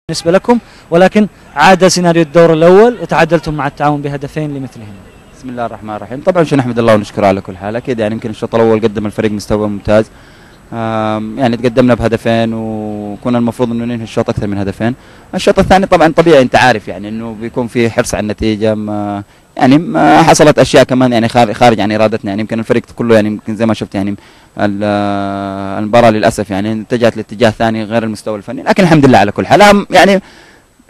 بالنسبة لكم، ولكن عاد سيناريو الدور الأول وتعادلتم مع التعاون بهدفين لمثلهم. بسم الله الرحمن الرحيم. طبعا شو نحمد الله ونشكره على كل حال. اكيد يعني يمكن الشوط الاول قدم الفريق مستوى ممتاز، يعني تقدمنا بهدفين وكنا المفروض انه ننهي الشوط اكثر من هدفين. الشوط الثاني طبعا طبيعي انت عارف يعني انه بيكون في حرص على النتيجه، يعني ما حصلت اشياء كمان يعني خارج عن ارادتنا، يعني يمكن الفريق كله يعني يمكن زي ما شفت يعني المباراه للاسف يعني اتجهت لاتجاه ثاني غير المستوى الفني، لكن الحمد لله على كل حال. يعني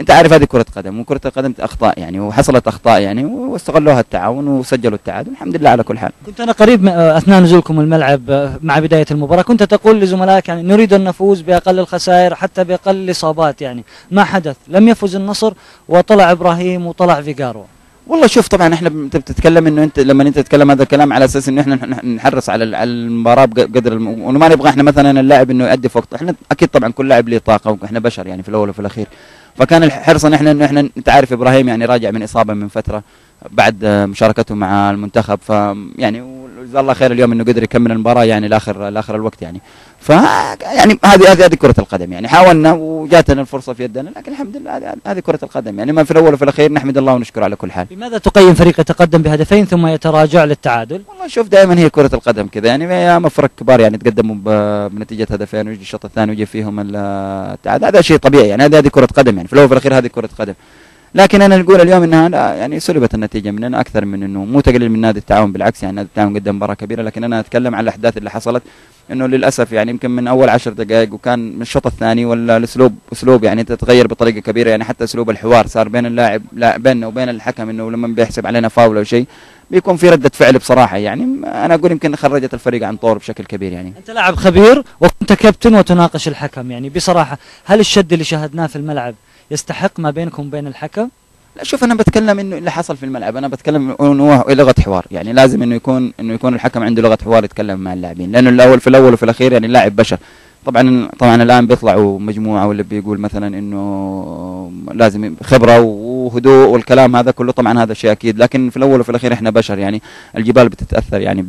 انت عارف هذه كرة قدم، وكرة القدم اخطاء يعني، وحصلت اخطاء يعني واستغلوها التعاون وسجلوا التعادل، الحمد لله على كل حال. كنت انا قريب اثناء نزولكم الملعب مع بداية المباراة، كنت تقول لزملائك يعني نريد ان نفوز باقل الخسائر حتى باقل الاصابات، يعني ما حدث، لم يفز النصر وطلع ابراهيم وطلع فيجارو. والله شوف، طبعا احنا بتتكلم انه انت لما انت تتكلم هذا الكلام على اساس انه احنا نحرص على المباراه بقدر وانه ما نبغى احنا مثلا اللاعب انه يؤدي في وقت، احنا اكيد طبعا كل لاعب له طاقه واحنا بشر يعني في الاول وفي الاخير. فكان الحرص ان احنا انت عارف ابراهيم يعني راجع من اصابه من فتره بعد مشاركته مع المنتخب، ف يعني جزاه الله خير اليوم انه قدر يكمل المباراه يعني لاخر الوقت يعني. ف يعني هذه كره القدم يعني، حاولنا وجاتنا الفرصه في يدنا، لكن الحمد لله هذه كره القدم يعني، ما في الاول وفي الاخير نحمد الله ونشكره على كل حال. لماذا تقيم فريق يتقدم بهدفين ثم يتراجع للتعادل؟ والله شوف، دائما هي كره القدم كذا يعني، ياما فرق كبار يعني تقدموا بنتيجه هدفين ويجي الشوط الثاني ويجي فيهم التعادل، هذا شيء طبيعي يعني، هذه كره قدم يعني في الاول وفي الاخير هذه كره قدم. لكن انا نقول اليوم انها لا يعني سلبت النتيجه مننا اكثر من انه مو تقليل من نادي التعاون، بالعكس يعني نادي التعاون قدم مباراه كبيره، لكن انا اتكلم عن الاحداث اللي حصلت انه للاسف يعني يمكن من اول 10 دقائق وكان من الشوط الثاني ولا الاسلوب يعني تتغير بطريقه كبيره يعني، حتى اسلوب الحوار صار بين اللاعب بيننا وبين الحكم، انه لما بيحسب علينا فاول او شيء بيكون في رده فعل بصراحه يعني، انا اقول يمكن خرجت الفريق عن طور بشكل كبير يعني. انت لاعب خبير وكنت كابتن وتناقش الحكم، يعني بصراحه هل الشد اللي شاهدناه في الملعب يستحق ما بينكم وبين الحكم؟ لا شوف، انا بتكلم انه اللي حصل في الملعب، انا بتكلم انه هو لغه حوار يعني، لازم انه يكون الحكم عنده لغه حوار يتكلم مع اللاعبين، لانه في الاول وفي الاخير يعني اللاعب بشر. طبعا الان بيطلعوا مجموعه واللي بيقول مثلا انه لازم خبره وهدوء والكلام هذا كله، طبعا هذا شيء اكيد، لكن في الاول وفي الاخير احنا بشر يعني، الجبال بتتاثر يعني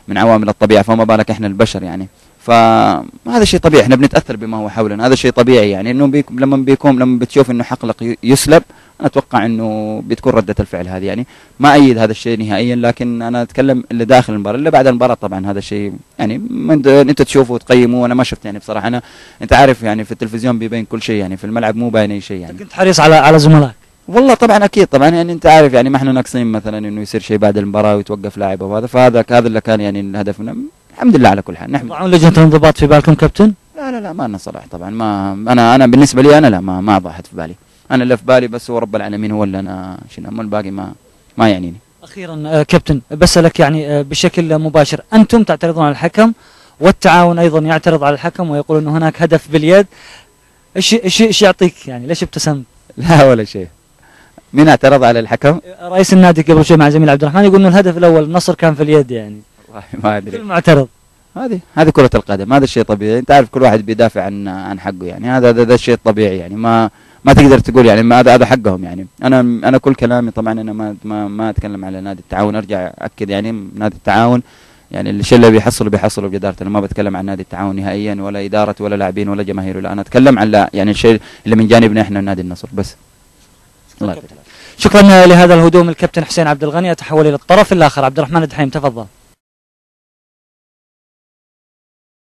من عوامل الطبيعه، فما بالك احنا البشر يعني. فهذا شيء طبيعي، احنا بنتاثر بما هو حولنا، هذا شيء طبيعي يعني، انه لما بتشوف انه حقلك يسلب، انا اتوقع انه بتكون رده الفعل هذه يعني. ما ايد هذا الشيء نهائيا، لكن انا اتكلم اللي داخل المباراه، اللي بعد المباراه طبعا هذا الشيء يعني انت تشوفه وتقيمه، وانا ما شفت يعني بصراحه، انت عارف يعني في التلفزيون بيبين كل شيء يعني، في الملعب مو باين اي شيء يعني. كنت حريص على زملائك؟ والله طبعا اكيد طبعا يعني، انت عارف يعني ما احنا ناقصين مثلا انه يصير شيء بعد المباراه ويتوقف لاعب وهذا، فهذا اللي كان يعني الهدف منه. الحمد لله على كل حال. نحن طبعا لجنه الانضباط في بالكم كابتن؟ لا ما لنا صلاح طبعا، ما انا بالنسبه لي انا لا ما ضاحت في بالي، انا اللي في بالي بس هو رب العالمين هو اللي انا شنو، اما الباقي ما يعنيني. اخيرا كابتن بسألك يعني بشكل مباشر، انتم تعترضون على الحكم والتعاون ايضا يعترض على الحكم ويقول انه هناك هدف باليد، ايش يعطيك يعني، ليش ابتسمت؟ لا ولا شيء. مين اعترض على الحكم؟ رئيس النادي قبل شوي مع زميل عبد الرحمن يقول انه الهدف الاول النصر كان في اليد يعني. والله ما ادري. كل معترض. هذه كرة القدم، هذا الشيء طبيعي، انت عارف كل واحد بيدافع عن حقه يعني، هذا الشيء الطبيعي يعني، ما تقدر تقول يعني هذا حقهم يعني. انا كل كلامي طبعا انا ما اتكلم على نادي التعاون، ارجع اكد يعني نادي التعاون يعني الشيء اللي بيحصله بجدارة، انا ما بتكلم عن نادي التعاون نهائيا ولا اداره ولا لاعبين ولا جماهير، لا انا اتكلم عن يعني الشيء اللي من جانبنا احنا نادي النصر بس. الله يبارك. شكرا لهذا الهدوء من الكابتن حسين عبد الغني. اتحول الى الطرف الاخر، عبد الرحمن الدحيم تفضل.